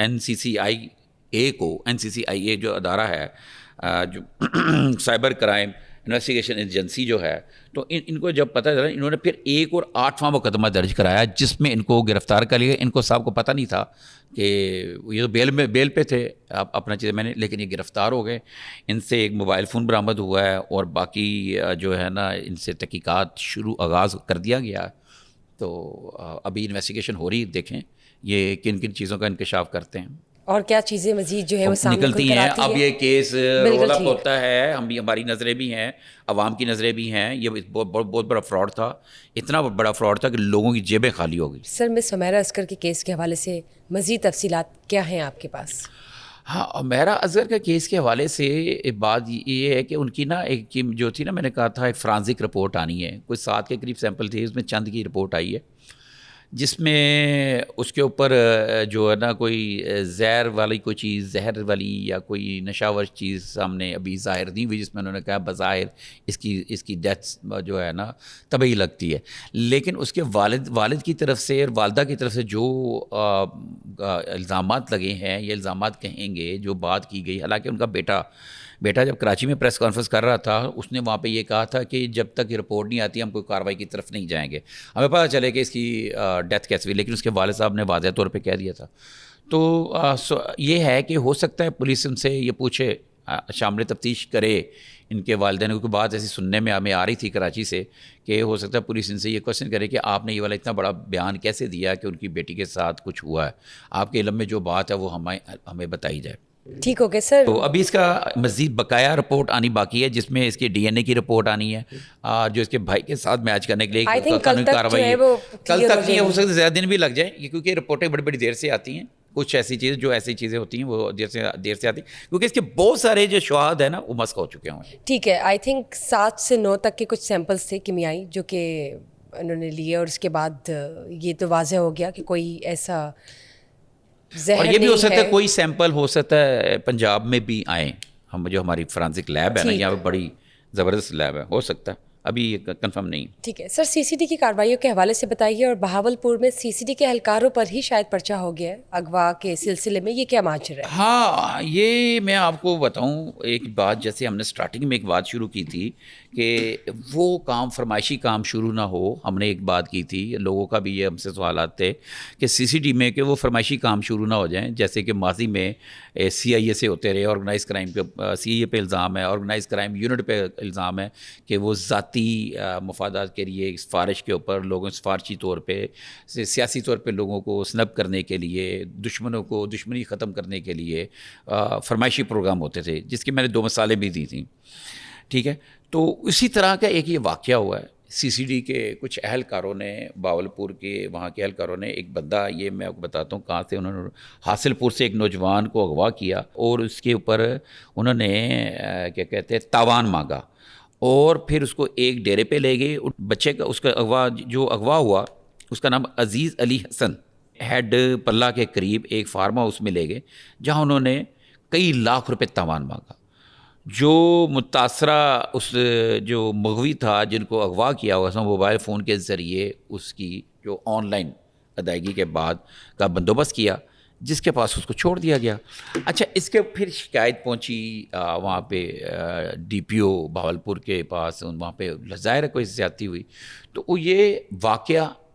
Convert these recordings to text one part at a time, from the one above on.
NCCI اے کو NCCIA جو ادارہ ہے جو سائبر کرائم انویسٹیگیشن ایجنسی جو ہے, تو ان کو جب پتہ چلا, انہوں نے پھر 1 اور 8واں مقدمہ درج کرایا جس میں ان کو گرفتار کر لیا. ان کو صاحب کو پتہ نہیں تھا کہ یہ تو بیل پہ تھے, آپ اپنا چیزیں میں نے, لیکن یہ گرفتار ہو گئے. ان سے ایک موبائل فون برآمد ہوا ہے اور باقی جو ہے نا ان سے تحقیقات آغاز کر دیا گیا. تو ابھی انویسٹیگیشن ہو رہی, دیکھیں یہ کن کن چیزوں کا انکشاف کرتے ہیں اور کیا چیزیں مزید جو ہے وہ سامنے نکلتی ہیں. اب یہ کیس رولا ہوتا ہے, ہماری نظریں بھی ہیں, عوام کی نظریں بھی ہیں. یہ بہت بڑا فراڈ تھا, اتنا بڑا فراڈ تھا کہ لوگوں کی جیبیں خالی ہو گئی. سر مس حمیرہ اصغر کے کیس کے حوالے سے مزید تفصیلات کیا ہیں آپ کے پاس؟ ہاں, حمیرہ اصغر کا کیس کے حوالے سے بات یہ ہے کہ ان کی نا ایک جو تھی نا, میں نے کہا تھا ایک فرانزک رپورٹ آنی ہے, کوئی 7 کے قریب سیمپل تھے, اس میں چند کی رپورٹ آئی ہے جس میں اس کے اوپر جو ہے نا کوئی زہر والی کوئی چیز, زہر والی یا کوئی نشاور چیز سامنے ابھی ظاہر نہیں ہوئی, جس میں انہوں نے کہا بظاہر اس کی ڈیتھ جو ہے نا طبعی لگتی ہے. لیکن اس کے والد کی طرف سے اور والدہ کی طرف سے جو الزامات لگے ہیں, یہ الزامات کہیں گے جو بات کی گئی, حالانکہ ان کا بیٹا جب کراچی میں پریس کانفرنس کر رہا تھا, اس نے وہاں پہ یہ کہا تھا کہ جب تک یہ رپورٹ نہیں آتی ہم کوئی کارروائی کی طرف نہیں جائیں گے, ہمیں پتہ چلے کہ اس کی ڈیتھ کیسے ہوئی. لیکن اس کے والد صاحب نے واضح طور پہ کہہ دیا تھا. تو یہ ہے کہ ہو سکتا ہے پولیس ان سے یہ پوچھے, شامل تفتیش کرے ان کے والدین, کیونکہ بات ایسی سننے میں ہمیں آ رہی تھی کراچی سے کہ ہو سکتا ہے پولیس ان سے یہ کوشچن کرے کہ آپ نے یہ والا اتنا بڑا بیان کیسے دیا کہ ان کی بیٹی کے ساتھ کچھ ہوا ہے, آپ کے علم میں جو بات ہے وہ ہمیں بتائی جائے. ٹھیک ہو گیا سر. تو ابھی اس کا مزید بقایا رپورٹ آنی باقی ہے, جس میں اس کی DNA کی رپورٹ آنی ہے, جو اس کے بھائی کے ساتھ میچ کرنے کے لیے قانونی کارروائی ہے. کل تک نہیں ہو سکتا, زیادہ دن بھی لگ جائیں, کیونکہ رپورٹیں بڑی دیر سے آتی ہیں. کچھ ایسی چیزیں ہوتی ہیں وہ دیر سے آتی ہیں, کیونکہ اس کے بہت سارے جو شواہد ہیں نا وہ مسخ ہو چکے ہیں. ٹھیک ہے, آئی تھنک 7 سے 9 تک کے کچھ سیمپلس تھے کیمیائی جو کہ انہوں نے لیے, اور اس کے بعد یہ تو واضح ہو گیا کہ کوئی ایسا اور یہ بھی ہو سکتا ہے کوئی سیمپل ہو سکتا ہے پنجاب میں بھی آئیں, ہم جو ہماری فرانزک لیب ہے نا یہاں پہ بڑی زبردست لیب ہے, ہو سکتا ہے, ابھی یہ کنفرم نہیں. ٹھیک ہے سر, CCD کی کارروائیوں کے حوالے سے بتائیے, اور بہاولپور میں CCD کے اہلکاروں پر ہی شاید پرچہ ہو گیا ہے اغوا کے سلسلے میں, یہ کیا ماجرا ہے؟ ہاں, یہ میں آپ کو بتاؤں ایک بات, جیسے ہم نے سٹارٹنگ میں ایک بات شروع کی تھی کہ وہ کام فرمائشی کام شروع نہ ہو. ہم نے ایک بات کی تھی, لوگوں کا بھی یہ ہم سے سوالات تھے کہ CCD میں کہ وہ فرمائشی کام شروع نہ ہو جائیں, جیسے کہ ماضی میں CIA سے ہوتے رہے. آرگنائز کرائم پہ CIA پہ الزام ہے, آرگنائز کرائم یونٹ پہ الزام ہے کہ وہ ذاتی مفادات کے لیے سفارش کے اوپر لوگوں, سفارشی طور پہ سیاسی طور پہ لوگوں کو سنب کرنے کے لیے, دشمنوں کو دشمنی ختم کرنے کے لیے فرمائشی پروگرام ہوتے تھے, جس کی میں نے 2 مثالیں بھی دی تھیں. ٹھیک ہے, تو اسی طرح کا ایک یہ واقعہ ہوا ہے. CCD کے کچھ اہلکاروں نے, باولپور کے وہاں کے اہلکاروں نے, ایک بندہ, یہ میں آپ کو بتاتا ہوں کہاں سے, انہوں نے حاصل پور سے ایک نوجوان کو اغوا کیا اور اس کے اوپر انہوں نے کیا کہتے ہیں تاوان مانگا, اور پھر اس کو ایک ڈیرے پہ لے گئے. بچے کا اس کا اغوا ہوا اس کا نام عزیز علی حسن, ہیڈ پلہ کے قریب ایک فارم ہاؤس میں لے گئے, جہاں انہوں نے کئی لاکھ روپے تاوان مانگا. جو متاثرہ اس جو مغوی تھا جن کو اغوا کیا ہوا, موبائل فون کے ذریعے اس کی جو آن لائن ادائیگی کے بعد کا بندوبست کیا, جس کے پاس اس کو چھوڑ دیا گیا. اچھا, اس کے پھر شکایت پہنچی وہاں پہ DPO بہاولپور کے پاس, وہاں پہ ظاہر ہے کوئی زیادتی ہوئی. تو وہ یہ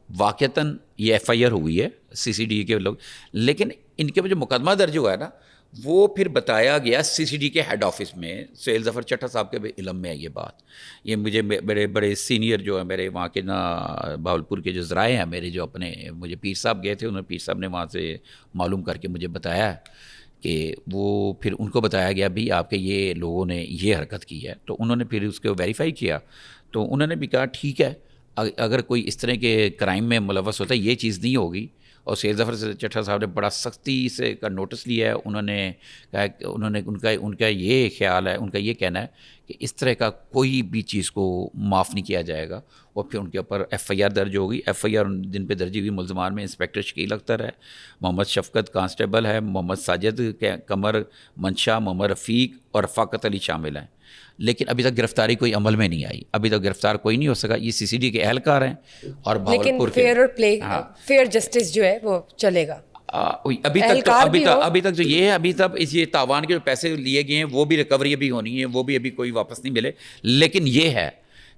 واقعتاً یہ FIR ہوئی ہے CCD کے لوگ, لیکن ان کے جو مقدمہ درج ہوا ہے نا وہ پھر بتایا گیا CCD کے ہیڈ آفس میں. سہیل ظفر چٹھا صاحب کے بھی علم میں ہے یہ بات, یہ مجھے بڑے سینئر جو ہے میرے وہاں کے نا بہاولپور کے جو ذرائع ہیں میرے, جو اپنے مجھے پیر صاحب گئے تھے, انہوں نے پیر صاحب نے وہاں سے معلوم کر کے مجھے بتایا کہ وہ پھر ان کو بتایا گیا بھی آپ کے یہ لوگوں نے یہ حرکت کی ہے. تو انہوں نے پھر اس کو ویریفائی کیا, تو انہوں نے بھی کہا ٹھیک ہے, اگر کوئی اس طرح کے کرائم میں ملوث ہوتا ہے یہ چیز نہیں ہوگی. اور سہیل ظفر چٹھا صاحب نے بڑا سختی سے کا نوٹس لیا ہے. انہوں نے کہا کہ ان کا یہ خیال ہے, ان کا یہ کہنا ہے کہ اس طرح کا کوئی بھی چیز کو معاف نہیں کیا جائے گا. اور پھر ان کے اوپر FIR درج ہوگی. FIR جن پہ درج ہوئی ملزمان میں انسپیکٹر شکیل اختر ہے, محمد شفقت کانسٹیبل ہے, محمد ساجد قمر منشا, محمد رفیق اور رفاقت علی شامل ہیں. لیکن ابھی تک گرفتاری کوئی عمل میں نہیں آئی, ابھی تک گرفتار کوئی نہیں ہو سکا. یہ CCD کے اہلکار ہیں اور بہاولپور کے, لیکن فیئر اور پلے, فیئر جسٹس جو ہے وہ چلے گا. ابھی تک جو یہ ہے, ابھی تک اس یہ تاوان کے جو پیسے لیے گئے ہیں وہ بھی ریکوری ابھی ہونی ہے, وہ بھی ابھی کوئی واپس نہیں ملے. لیکن یہ ہے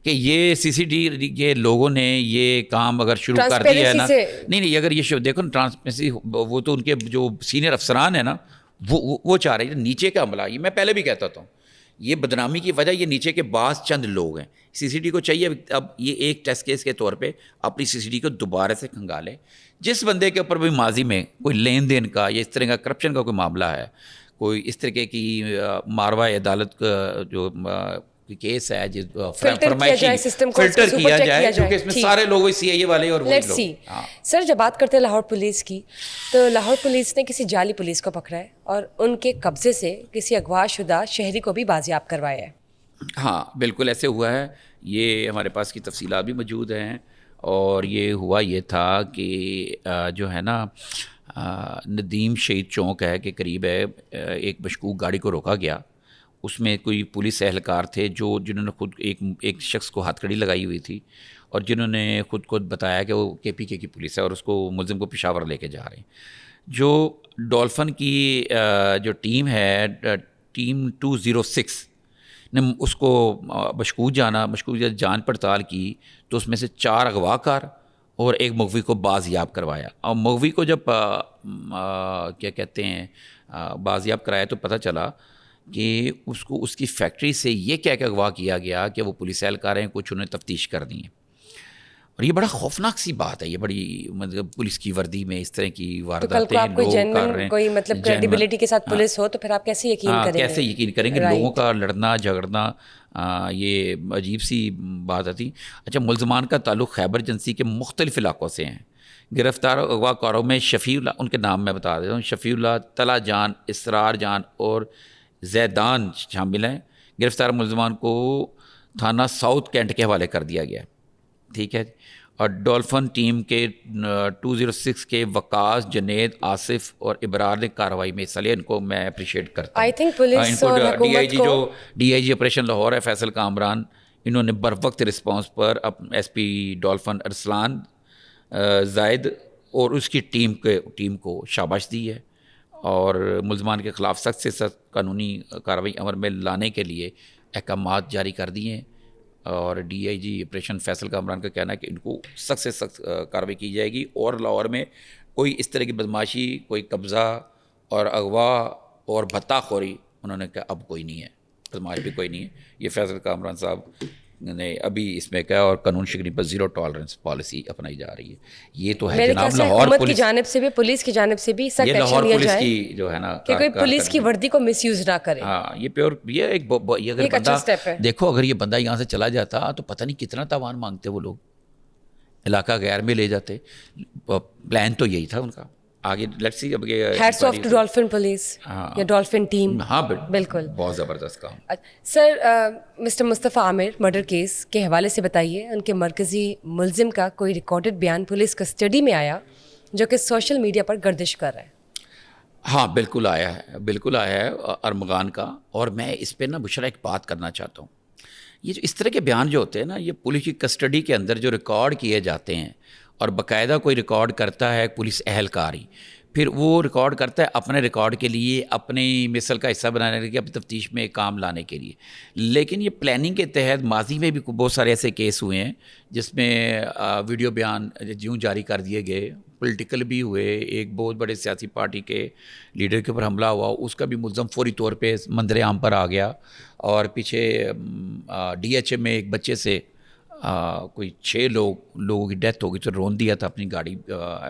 کہ یہ CCTV یہ لوگوں نے یہ کام اگر شروع کر دیا ہے نا, نہیں اگر یہ دیکھو نا ٹرانسپیرنسی, وہ تو ان کے جو سینئر افسران ہیں نا وہ چاہ رہے ہیں. نیچے کا عملہ, یہ میں پہلے بھی کہتا ہوں, یہ بدنامی کی وجہ یہ نیچے کے بعض چند لوگ ہیں. CCTV کو چاہیے اب یہ ایک ٹیسٹ کیس کے طور پہ اپنی CCTV کو دوبارہ سے کھنگالے. جس بندے کے اوپر بھی ماضی میں کوئی لین دین کا یا اس طرح کا کرپشن کا کوئی معاملہ ہے, کوئی اس طرح کی ماروا عدالت کا جو کیس ہے, فرمائشی فلٹر کیا جائے, کیونکہ اس میں سارے لوگ CIA والے اور وہی لوگ. سر جب بات کرتے ہیں لاہور پولیس کی, تو لاہور پولیس نے کسی جعلی پولیس کو پکڑا ہے اور ان کے قبضے سے کسی اغوا شدہ شہری کو بھی بازیاب کروایا ہے. ہاں بالکل ایسے ہوا ہے, یہ ہمارے پاس کی تفصیلات بھی موجود ہیں. اور یہ ہوا یہ تھا کہ جو ہے نا ندیم شہید چوک ہے کہ قریب ہے, ایک مشکوک گاڑی کو روکا گیا. اس میں کوئی پولیس اہلکار تھے جنہوں نے خود ایک شخص کو ہاتھ کڑی لگائی ہوئی تھی, اور جنہوں نے خود کو بتایا کہ وہ KPK کی پولیس ہے اور اس کو ملزم کو پشاور لے کے جا رہے ہیں. جو ڈولفن کی جو ٹیم ہے, ٹیم 206 نے اس کو مشکوک جان پڑتال کی, تو اس میں سے 4 اغوا کار اور ایک مغوی کو بازیاب کروایا. اور مغوی کو جب کیا کہتے ہیں بازیاب کرایا تو پتہ چلا کہ اس کو اس کی فیکٹری سے یہ کیا اغوا کیا گیا کہ وہ پولیس اہلکار ہیں, کچھ انہیں تفتیش کر دی ہیں. اور یہ بڑا خوفناک سی بات ہے, یہ بڑی مطلب پولیس کی وردی میں اس طرح کی وارداتیں لوگ کر رہے ہیں. کوئی مطلب کریڈیبلٹی کے ساتھ پولیس ہو تو پھر آپ کیسے یقین کریں گے؟ کیسے یقین کریں گے؟ لوگوں کا لڑنا جھگڑنا, یہ عجیب سی بات آتی. اچھا, ملزمان کا تعلق خیبر ایجنسی کے مختلف علاقوں سے ہیں. گرفتار اغوا کاروں میں شفیع اللہ, ان کے نام میں بتا دیتا ہوں, شفیع اللہ, طلع جان, اسرار جان اور زیدان شامل ہیں. گرفتار ملزمان کو تھانہ ساؤتھ کینٹ کے حوالے کر دیا گیا. ٹھیک ہے. اور ڈولفن ٹیم کے 206 کے وقاص, جنید, آصف اور ابرار نے کارروائی میں حصہ لیا. ان کو میں اپریشیٹ کرتا ہوں. آئی تھنک پولیس اور حکومت کو DIG آپریشن لاہور ہے فیصل کامران, انہوں نے بر وقت رسپانس پر SP ڈولفن ارسلان زائد اور اس کی ٹیم کو شاباش دی ہے, اور ملزمان کے خلاف سخت سے سخت قانونی کارروائی عمل میں لانے کے لیے احکامات جاری کر دیے ہیں. اور DIG آپریشن فیصل کامران کا کہنا ہے کہ ان کو سخت سے سخت کارروائی کی جائے گی, اور لاہور میں کوئی اس طرح کی بدماشی, کوئی قبضہ اور اغوا اور بھتہ خوری انہوں نے کہا اب کوئی نہیں ہے, بدماش بھی کوئی نہیں ہے. یہ فیصل کامران صاحب نے ابھی اس میں کہا, اور قانون شکنی پر 0 ٹالرنس پالیسی اپنائی جا رہی ہے. یہ تو ہے جناب لاہور پولیس کی جانب سے بھی, پولیس کی جانب سے بھی سخت ایکشن لیا جائے کی جو ہے نا, کہ کوئی پولیس کی وردی کو مس یوز نہ کرے. ہاں, یہ پیور, یہ ایک اچھا سٹیپ ہے. دیکھو اگر یہ بندہ یہاں سے چلا جاتا تو پتہ نہیں کتنا تاوان مانگتے وہ لوگ, علاقہ غیر میں لے جاتے. پلان تو یہی تھا ان کا. آگے لیٹس سی, اب hats of two dolphin police یا ڈولفن ٹیم. ہاں بالکل, بہت زبردست کام. سر, مسٹر مصطفیٰ عامر مرڈر کیس کے حوالے سے بتائیے, ان کے مرکزی ملزم کا کوئی ریکارڈڈ بیان پولیس کسٹڈی میں آیا جو کہ سوشل میڈیا پر گردش کر رہا ہے؟ ہاں بالکل آیا ہے ارمغان کا. اور میں اس پہ نا بشرا ایک بات کرنا چاہتا ہوں. یہ جو اس طرح کے بیان جو ہوتے ہیں نا, یہ پولیس کی کسٹڈی کے اندر جو ریکارڈ کیے جاتے ہیں, اور باقاعدہ کوئی ریکارڈ کرتا ہے پولیس اہلکار ہی, پھر وہ ریکارڈ کرتا ہے اپنے ریکارڈ کے لیے, اپنی مثل کا حصہ بنانے کے لیے, اپنی تفتیش میں کام لانے کے لیے. لیکن یہ پلاننگ کے تحت ماضی میں بھی بہت سارے ایسے کیس ہوئے ہیں جس میں ویڈیو بیان جوں جاری کر دیے گئے, پولیٹیکل بھی ہوئے. ایک بہت بڑے سیاسی پارٹی کے لیڈر کے اوپر حملہ ہوا, اس کا بھی ملزم فوری طور پہ منظر عام پر آ گیا. اور پیچھے DHA میں ایک بچے سے کوئی 6 لوگوں کی ڈیتھ ہو گئی, تو رون دیا تھا اپنی گاڑی,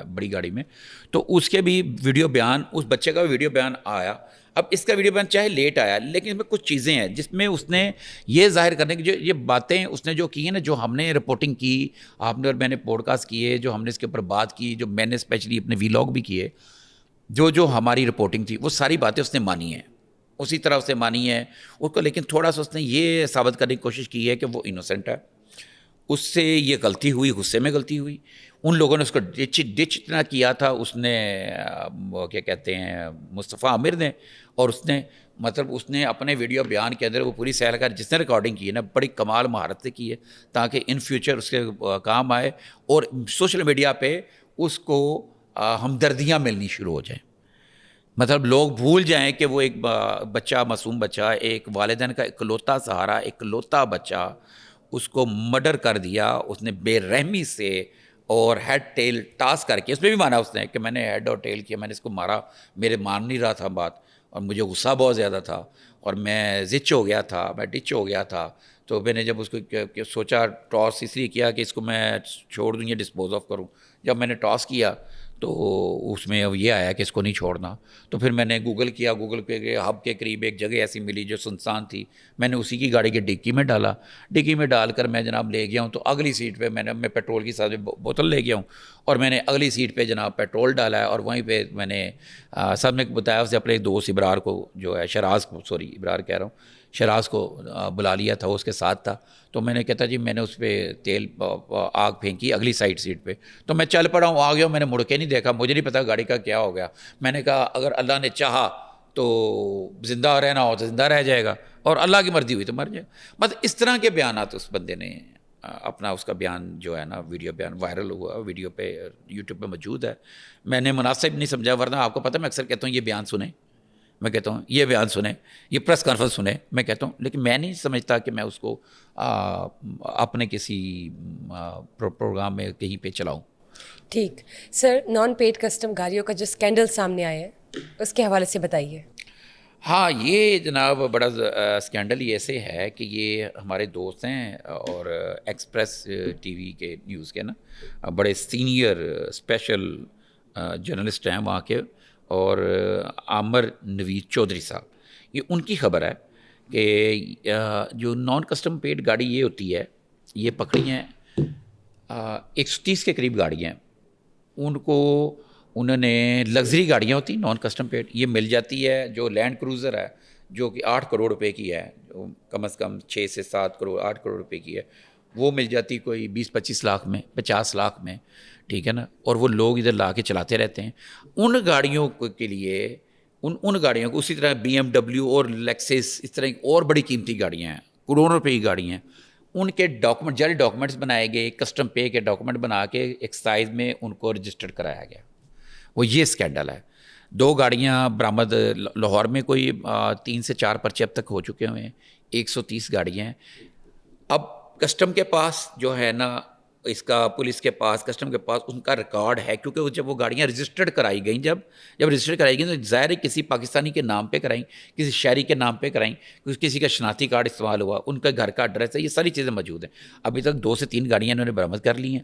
بڑی گاڑی میں. تو اس کے بھی ویڈیو بیان, اس بچے کا بھی ویڈیو بیان آیا. اب اس کا ویڈیو بیان چاہے لیٹ آیا, لیکن اس میں کچھ چیزیں ہیں جس میں اس نے یہ ظاہر کرنے کی, جو یہ باتیں اس نے جو کی ہیں نا, جو ہم نے رپورٹنگ کی, آپ نے اور میں نے پوڈ کاسٹ کیے, جو ہم نے اس کے اوپر بات کی, جو میں نے اسپیشلی اپنے ویلاگ بھی کیے, جو ہماری رپورٹنگ تھی, وہ ساری باتیں اس نے مانی ہیں, اسی طرح اس نے مانی ہے اس کو. لیکن تھوڑا سا اس نے یہ ثابت کرنے کی کوشش کی ہے کہ وہ انوسینٹ ہے, اس سے یہ غلطی ہوئی, غصے میں غلطی ہوئی. ان لوگوں نے اس کو ڈچ اتنا کیا تھا, اس نے کیا کہتے ہیں مصطفیٰ عامر نے, اور اس نے مطلب اس نے اپنے ویڈیو بیان کے اندر وہ پوری اہلکار جس نے ریکارڈنگ کی ہے نا, بڑی کمال مہارت سے کی ہے, تاکہ ان فیوچر اس کے کام آئے, اور سوشل میڈیا پہ اس کو ہمدردیاں ملنی شروع ہو جائیں. مطلب لوگ بھول جائیں کہ وہ ایک بچہ، معصوم بچہ، ایک والدین کا اکلوتا سہارا، اکلوتا بچہ، اس کو مرڈر کر دیا اس نے بے رحمی سے، اور ہیڈ ٹیل ٹاس کر کے. اس میں بھی مانا اس نے کہ میں نے ہیڈ اور ٹیل کیا، میں نے اس کو مارا، میرے مان نہیں رہا تھا بات، اور مجھے غصہ بہت زیادہ تھا، اور میں زچ ہو گیا تھا، میں ڈچ ہو گیا تھا. تو میں نے جب اس کو سوچا، ٹاس اس لیے کیا کہ اس کو میں چھوڑ دوں یا ڈسپوز آف کروں. جب میں نے ٹاس کیا تو اس میں اب یہ آیا کہ اس کو نہیں چھوڑنا. تو پھر میں نے گوگل کیا، گوگل پہ ہب کے قریب ایک جگہ ایسی ملی جو سنسان تھی، میں نے اسی کی گاڑی کے ڈگی میں ڈالا. ڈگی میں ڈال کر میں جناب لے گیا ہوں. تو اگلی سیٹ پہ میں پیٹرول کی ساتھ بوتل لے گیا ہوں، اور میں نے اگلی سیٹ پہ جناب پیٹرول ڈالا ہے. اور وہیں پہ میں نے سب نے بتایا اسے اپنے دوست ابرار کو، جو ہے شراز کو، سوری ابرار کہہ رہا ہوں، شراز کو بلا لیا تھا، وہ اس کے ساتھ تھا. تو میں نے کہتا جی میں نے اس پہ تیل آگ پھینکی اگلی سائڈ سیٹ پہ. تو میں چل پڑا ہوں، آ گیا ہوں، میں نے مڑ کے نہیں دیکھا، مجھے نہیں پتا گاڑی کا کیا ہو گیا. میں نے کہا اگر اللہ نے چاہا تو زندہ رہنا ہو تو زندہ رہ جائے گا، اور اللہ کی مرضی ہوئی تو مر جائے. مطلب اس طرح کے بیانات اس بندے نے اپنا، اس کا بیان جو ہے نا ویڈیو بیان وائرل ہوا، ویڈیو پہ یوٹیوب پہ موجود ہے. میں نے مناسب نہیں سمجھا، ورنہ آپ کو پتہ میں اکثر کہتا ہوں یہ بیان سنیں، میں کہتا ہوں یہ بیان سنیں، یہ پریس کانفرنس سنیں، میں کہتا ہوں، لیکن میں نہیں سمجھتا کہ میں اس کو اپنے کسی پروگرام میں کہیں پہ چلاؤں. ٹھیک سر، نان پیڈ کسٹم گاڑیوں کا جو اسکینڈل سامنے آیا ہے اس کے حوالے سے بتائیے. ہاں یہ جناب بڑا اسکینڈل ہی ایسے ہے کہ یہ ہمارے دوست ہیں، اور ایکسپریس ٹی وی کے نیوز کے نا بڑے سینئر اسپیشل جرنلسٹ ہیں وہاں کے، اور عامر نوید چودھری صاحب، یہ ان کی خبر ہے کہ جو نان کسٹم پیڈ گاڑی یہ ہوتی ہے، یہ پکڑی ہیں 130 کے قریب گاڑیاں ہیں. ان کو انہوں نے لگژری گاڑیاں ہوتی نان کسٹم پیڈ، یہ مل جاتی ہے. جو لینڈ کروزر ہے جو کہ 8 کروڑ روپے کی ہے، جو کم از کم 6 سے 7 کروڑ 8 کروڑ روپے کی ہے، وہ مل جاتی کوئی 20-25 لاکھ میں، 50 لاکھ میں، ٹھیک ہے نا. اور وہ لوگ ادھر لا کے چلاتے رہتے ہیں. ان گاڑیوں کے لیے ان گاڑیوں کو، اسی طرح BMW اور لیکسس، اس طرح اور بڑی قیمتی گاڑیاں ہیں، کروڑوں روپے کی گاڑیاں ہیں، ان کے ڈاکومنٹ، جعلی ڈاکومنٹس بنائے گئے، کسٹم پے کے ڈاکومنٹ بنا کے ایکسائز میں ان کو رجسٹرڈ کرایا گیا. وہ یہ اسکینڈل ہے. 2 گاڑیاں برآمد لاہور میں، کوئی 3 سے 4 پرچے اب تک ہو چکے ہوئے ہیں. 130 گاڑیاں ہیں. اب کسٹم کے پاس جو ہے نا، اس کا پولیس کے پاس، کسٹم کے پاس ان کا ریکارڈ ہے، کیونکہ جب وہ گاڑیاں رجسٹرڈ کرائی گئیں، جب رجسٹرڈ کرائی گئیں تو ظاہر ہے کسی پاکستانی کے نام پہ کرائیں، کسی شہری کے نام پہ کرائیں، کسی کا شناختی کارڈ استعمال ہوا، ان کا گھر کا ایڈریس ہے، یہ ساری چیزیں موجود ہیں. ابھی تک 2 سے 3 گاڑیاں انہوں نے برآمد کر لی ہیں،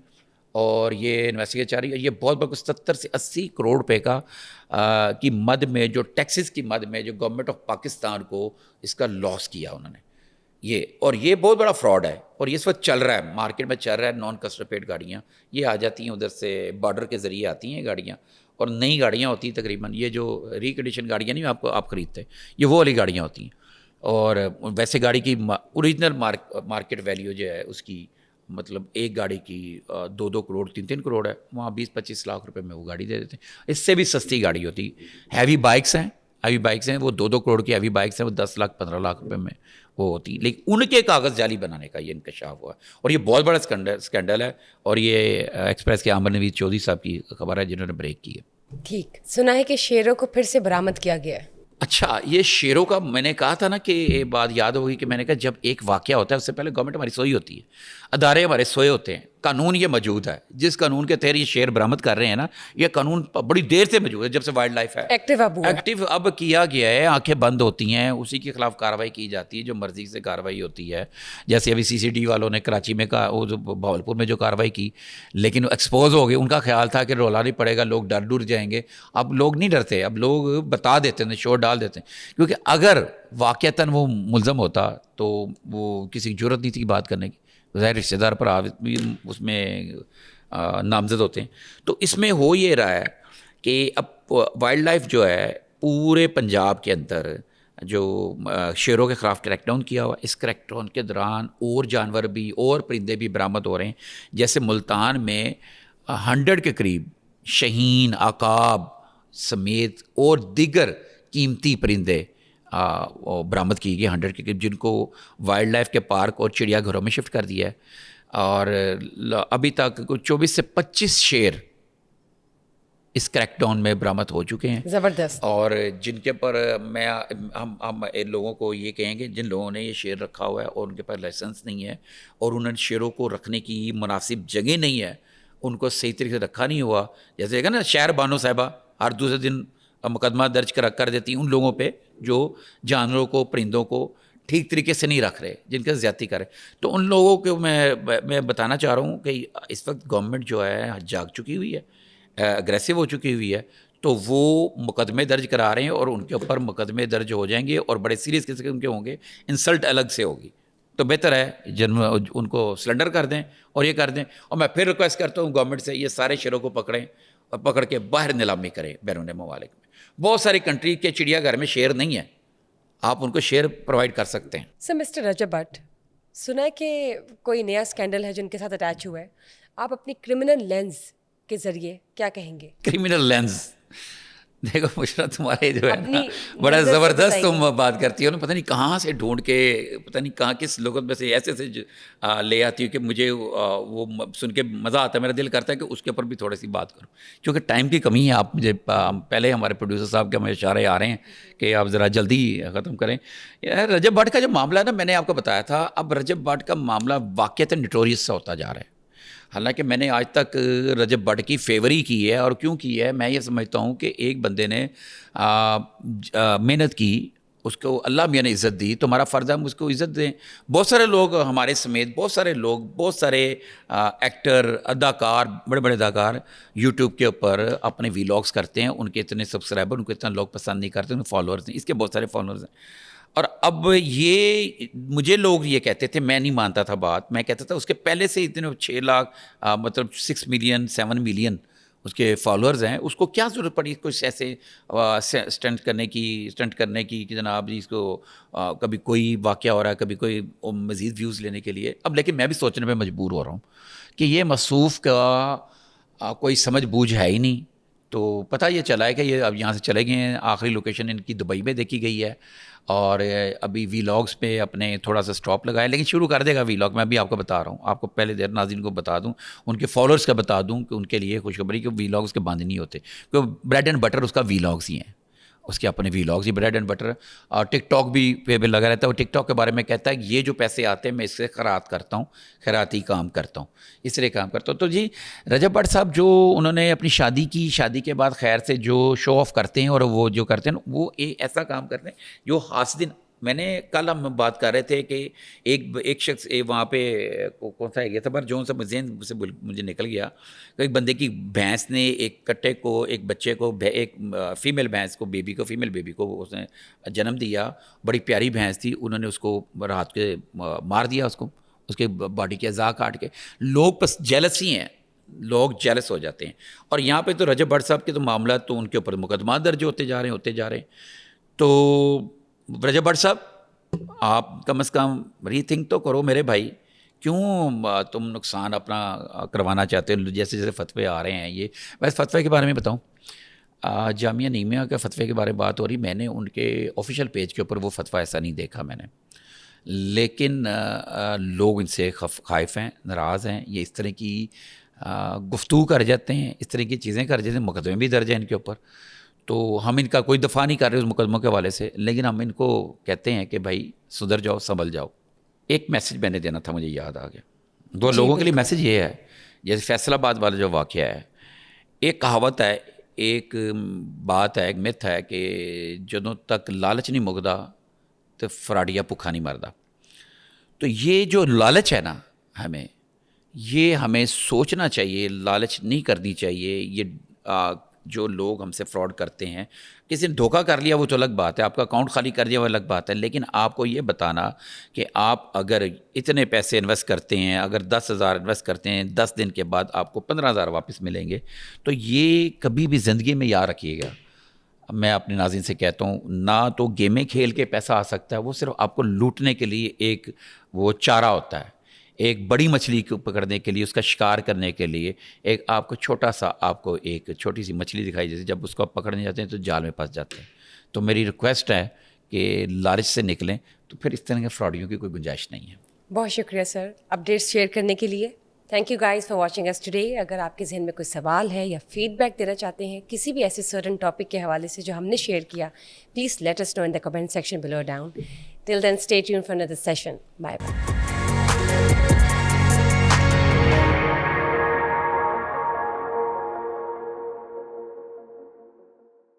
اور یہ انویسٹیگیٹ جاری ہے. یہ بہت بہت 70 سے 80 کروڑ روپے کا کی مد میں، جو ٹیکسز کی مد میں جو گورنمنٹ آف پاکستان کو اس کا لاس کیا انہوں نے. اور یہ بہت بڑا فراڈ ہے، اور یہ اس وقت چل رہا ہے، مارکیٹ میں چل رہا ہے. نان کسٹم پیڈ گاڑیاں یہ آ جاتی ہیں ادھر سے، بارڈر کے ذریعے آتی ہیں گاڑیاں، اور نئی گاڑیاں ہوتی ہیں تقریباً. یہ جو ریکنڈیشن گاڑیاں نہیں آپ خریدتے، یہ وہ والی گاڑیاں ہوتی ہیں. اور ویسے گاڑی کی اوریجنل مارکیٹ ویلیو جو ہے اس کی، مطلب ایک گاڑی کی 2 کروڑ 3 کروڑ ہے، وہاں 20-25 لاکھ روپے میں وہ گاڑی دے دیتے ہیں. اس سے بھی سستی گاڑی ہوتی. ہیوی بائکس ہیں وہ 2 کروڑ کی ہیوی بائکس ہیں، وہ 10 لاکھ 15 لاکھ روپے میں وہ ہوتی. لیکن ان کے کاغذ جعلی بنانے کا یہ انکشاف ہوا، اور یہ بہت بڑا اسکینڈل ہے. اور یہ ایکسپریس کے عامر نوید چودھری صاحب کی خبر ہے جنہوں نے بریک کی ہے. ٹھیک، سنا ہے کہ شیروں کو پھر سے برآمد کیا گیا ہے. اچھا، یہ شیروں کا میں نے کہا تھا نا کہ بات یاد ہوگی کہ میں نے کہا جب ایک واقعہ ہوتا ہے اس سے پہلے گورنمنٹ ہماری سوئی ہوتی ہے، ادارے ہمارے سوئے ہوتے ہیں. قانون یہ موجود ہے، جس قانون کے تحت یہ شیر برآمد کر رہے ہیں نا، یہ قانون بڑی دیر سے موجود ہے، جب سے وائلڈ لائف ہے ایکٹیو اب کیا گیا ہے. آنکھیں بند ہوتی ہیں، اسی کے خلاف کارروائی کی جاتی ہے، جو مرضی سے کارروائی ہوتی ہے. جیسے ابھی CCD والوں نے کراچی میں بھاولپور میں جو کارروائی کی، لیکن ایکسپوز ہو گئے. ان کا خیال تھا کہ رولا نہیں پڑے گا، لوگ ڈر جائیں گے. اب لوگ نہیں ڈرتے، اب لوگ بتا دیتے ہیں، شور ڈال دیتے ہیں. کیونکہ اگر واقعتاً وہ ملزم ہوتا تو وہ کسی کی جرت نہیں تھی بات کرنے کی. ظاہر رشتہ دار پر اس میں نامزد ہوتے ہیں. تو اس میں ہو یہ رہا ہے کہ اب وائلڈ لائف جو ہے پورے پنجاب کے اندر جو شیروں کے خلاف کریک ڈاؤن کیا ہوا، اس کریک ڈاؤن کے دوران اور جانور بھی اور پرندے بھی برآمد ہو رہے ہیں. جیسے ملتان میں 100 کے قریب شہین، عقاب سمیت اور دیگر قیمتی پرندے برآمد کی گئی 100 کے قریب، جن کو وائلڈ لائف کے پارک اور چڑیا گھروں میں شفٹ کر دیا ہے. اور ابھی تک 24 سے 25 شیر اس کریک ڈاؤن میں برآمد ہو چکے ہیں زبردست. اور جن کے پر ہم لوگوں کو یہ کہیں گے جن لوگوں نے یہ شیئر رکھا ہوا ہے اور ان کے پاس لائسنس نہیں ہے اور انہوں نے شیئروں کو رکھنے کی مناسب جگہ نہیں ہے, ان کو صحیح طریقے سے رکھا نہیں ہوا, جیسے کہ نا شہر بانو صاحبہ ہر دوسرے دن مقدمہ درج کر دیتی ہیں ان لوگوں پہ جو جانوروں کو, پرندوں کو ٹھیک طریقے سے نہیں رکھ رہے, جن کا زیادتی کرے. تو ان لوگوں کو میں بتانا چاہ رہا ہوں کہ اس وقت گورنمنٹ جو ہے جاگ چکی ہوئی ہے, اگریسو ہو چکی ہوئی ہے, تو وہ مقدمے درج کرا رہے ہیں اور ان کے اوپر مقدمے درج ہو جائیں گے اور بڑے سیریس قسم کے ہوں گے, انسلٹ الگ سے ہوگی. تو بہتر ہے ان کو سلنڈر کر دیں اور یہ کر دیں. اور میں پھر ریکویسٹ کرتا ہوں گورنمنٹ سے یہ سارے شیروں کو پکڑیں اور پکڑ کے باہر نیلامی کریں بیرون ممالک میں. بہت ساری کنٹری کے چڑیا گھر میں شیر نہیں ہے, آپ ان کو شیئر پرووائڈ کر سکتے ہیں. سر مسٹر رجب بٹ, سنا ہے کہ کوئی نیا اسکینڈل ہے جن کے ساتھ اٹیچ ہوا ہے, آپ اپنی کرمنل لینز کے ذریعے کیا کہیں گے؟ کرمنل لینز, دیکھو مشرا تمہارے جو ہے نا بڑا زبردست تم بات کرتی ہو نا, پتہ نہیں کہاں سے ڈھونڈ کے, پتہ نہیں کہاں کس لغت میں سے ایسے لے آتی ہوں کہ مجھے وہ سن کے مزہ آتا ہے. میرا دل کرتا ہے کہ اس کے اوپر بھی تھوڑی سی بات کروں, کیونکہ ٹائم کی کمی ہے. آپ مجھے پہلے ہمارے پروڈیوسر صاحب کے ہمیں اشارے آ رہے ہیں کہ آپ ذرا جلدی ختم کریں. رجب بھٹ کا جو معاملہ ہے نا, میں نے آپ کو بتایا تھا, اب رجب بھٹ کا معاملہ واقعتاً نٹوریس سا ہوتا جا رہا ہے. حالانکہ میں نے آج تک رجب بھٹ کی فیور ہی کی ہے. اور کیوں کی ہے, میں یہ سمجھتا ہوں کہ ایک بندے نے محنت کی, اس کو اللہ میاں نے عزت دی, تو ہمارا فرض ہے ہم اس کو عزت دیں. بہت سارے لوگ ہمارے سمیت, بہت سارے لوگ, بہت سارے ایکٹر, اداکار, بڑے بڑے اداکار یوٹیوب کے اوپر اپنے ویلاگس کرتے ہیں. ان کے اتنے سبسکرائبر, ان کو اتنا لوگ پسند نہیں کرتے, ان کے فالوورز ہیں, اس کے بہت سارے فالوورز ہیں. اور اب یہ مجھے لوگ یہ کہتے تھے, میں نہیں مانتا تھا بات, میں کہتا تھا اس کے پہلے سے اتنے 6 لاکھ مطلب 6 ملین 7 ملین اس کے فالوورز ہیں, اس کو کیا ضرورت پڑی کچھ ایسے اسٹنٹ کرنے کی کہ جناب جی اس کو کبھی کوئی واقعہ ہو رہا ہے, کبھی کوئی مزید ویوز لینے کے لیے. اب لیکن میں بھی سوچنے پہ مجبور ہو رہا ہوں کہ یہ مصروف کا کوئی سمجھ بوجھ ہے ہی نہیں. تو پتہ یہ چلا ہے کہ یہ اب یہاں سے چلے گئے ہیں, آخری لوکیشن ان کی دبئی میں دیکھی گئی ہے, اور ابھی ویلاگس پہ اپنے تھوڑا سا سٹاپ لگایا, لیکن شروع کر دے گا ویلاگ. میں بھی آپ کو بتا رہا ہوں, آپ کو پہلے دیر ناظرین کو بتا دوں, ان کے فالوورز کا بتا دوں کہ ان کے لیے خوشخبری کہ ویلاگس کے باندھ نہیں ہوتے, کیونکہ بریڈ اینڈ بٹر اس کا ویلاگس ہی ہیں, اس کے اپنے ویلاگس ہی بریڈ اینڈ بٹر. اور ٹک ٹاک بھی پہ بھی لگا رہتا ہے. وہ ٹک ٹاک کے بارے میں کہتا ہے کہ یہ جو پیسے آتے ہیں میں اس سے خیرات کرتا ہوں, خیراتی کام کرتا ہوں, اس طرح کام کرتا ہوں. تو جی رجب بھٹ صاحب جو انہوں نے اپنی شادی کی, شادی کے بعد خیر سے جو شو آف کرتے ہیں اور وہ جو کرتے ہیں وہ ایسا کام کرتے ہیں جو حاسدین. میں نے کل ہم بات کر رہے تھے کہ ایک شخص وہاں پہ کون سا ہے تھا جو ذہن سے مجھے نکل گیا, ایک بندے کی بھینس نے ایک کٹے کو, ایک بچے کو, ایک فیمیل بھینس کو, فیمیل بیبی کو اس نے جنم دیا. بڑی پیاری بھینس تھی, انہوں نے اس کو رات کے مار دیا, اس کے باڈی کے اعضاء کاٹ کے. لوگ بس جیلس ہی ہیں, لوگ جیلس ہو جاتے ہیں. اور یہاں پہ تو رجب بھٹ صاحب کے تو معاملات تو ان کے اوپر مقدمات درج ہوتے جا رہے ہیں. تو رجب بھٹ صاحب آپ کم از کم ری تھنک تو کرو میرے بھائی, کیوں تم نقصان اپنا کروانا چاہتے ہو؟ جیسے جیسے فتوے آ رہے ہیں یہ, ویسے فتوے کے بارے میں بتاؤں, جامعہ نعیمیہ کے فتوے کے بارے میں بات ہو رہی, میں نے ان کے آفیشیل پیج کے اوپر وہ فتویٰ ایسا نہیں دیکھا میں نے, لیکن لوگ ان سے خائف ہیں, ناراض ہیں. یہ اس طرح کی گفتگو کر جاتے ہیں, اس طرح کی چیزیں کر جاتے ہیں, مقدمے بھی درج ہیں ان کے اوپر. تو ہم ان کا کوئی دفاع نہیں کر رہے اس مقدموں کے حوالے سے, لیکن ہم ان کو کہتے ہیں کہ بھائی سدھر جاؤ, سنبھل جاؤ. ایک میسج میں نے دینا تھا, مجھے یاد آ گیا. 2 لوگوں کے لیے میسج یہ ہے, جیسے فیصل آباد والا جو واقعہ ہے, ایک کہاوت ہے, ایک بات ہے, ایک مت ہے کہ جدوں تک لالچ نہیں مکدا تو فراڈیا بھکھا نہیں مردا. تو یہ جو لالچ ہے نا, ہمیں سوچنا چاہیے, لالچ نہیں کرنی چاہیے. یہ جو لوگ ہم سے فراڈ کرتے ہیں, کسی نے دھوکہ کر لیا وہ تو الگ بات ہے, آپ کا اکاؤنٹ خالی کر دیا وہ الگ بات ہے, لیکن آپ کو یہ بتانا کہ آپ اگر اتنے پیسے انویسٹ کرتے ہیں, اگر 10,000 انویسٹ کرتے ہیں, 10 دن کے بعد آپ کو 15,000 واپس ملیں گے, تو یہ کبھی بھی زندگی میں یاد رکھیے گا. میں اپنے ناظرین سے کہتا ہوں, نہ تو گیمیں کھیل کے پیسہ آ سکتا ہے, وہ صرف آپ کو لوٹنے کے لیے ایک وہ چارہ ہوتا ہے. ایک بڑی مچھلی کو پکڑنے کے لیے, اس کا شکار کرنے کے لیے ایک آپ کو چھوٹا سا, آپ کو ایک چھوٹی سی مچھلی دکھائی جیسے, جب اس کو آپ پکڑنے جاتے ہیں تو جال میں پھنس جاتے ہیں. تو میری ریکویسٹ ہے کہ لالچ سے نکلیں, تو پھر اس طرح کے فراڈیوں کی کوئی گنجائش نہیں ہے. بہت شکریہ سر اپڈیٹس شیئر کرنے کے لیے. Thank you guys for watching us today. اگر آپ کے ذہن میں کوئی سوال ہے یا فیڈ بیک دینا چاہتے ہیں کسی بھی ایسے سرٹن ٹاپک کے حوالے سے جو ہم نے شیئر کیا, please let us know in the comment section below down. Till then stay tune for another session. Bye bye.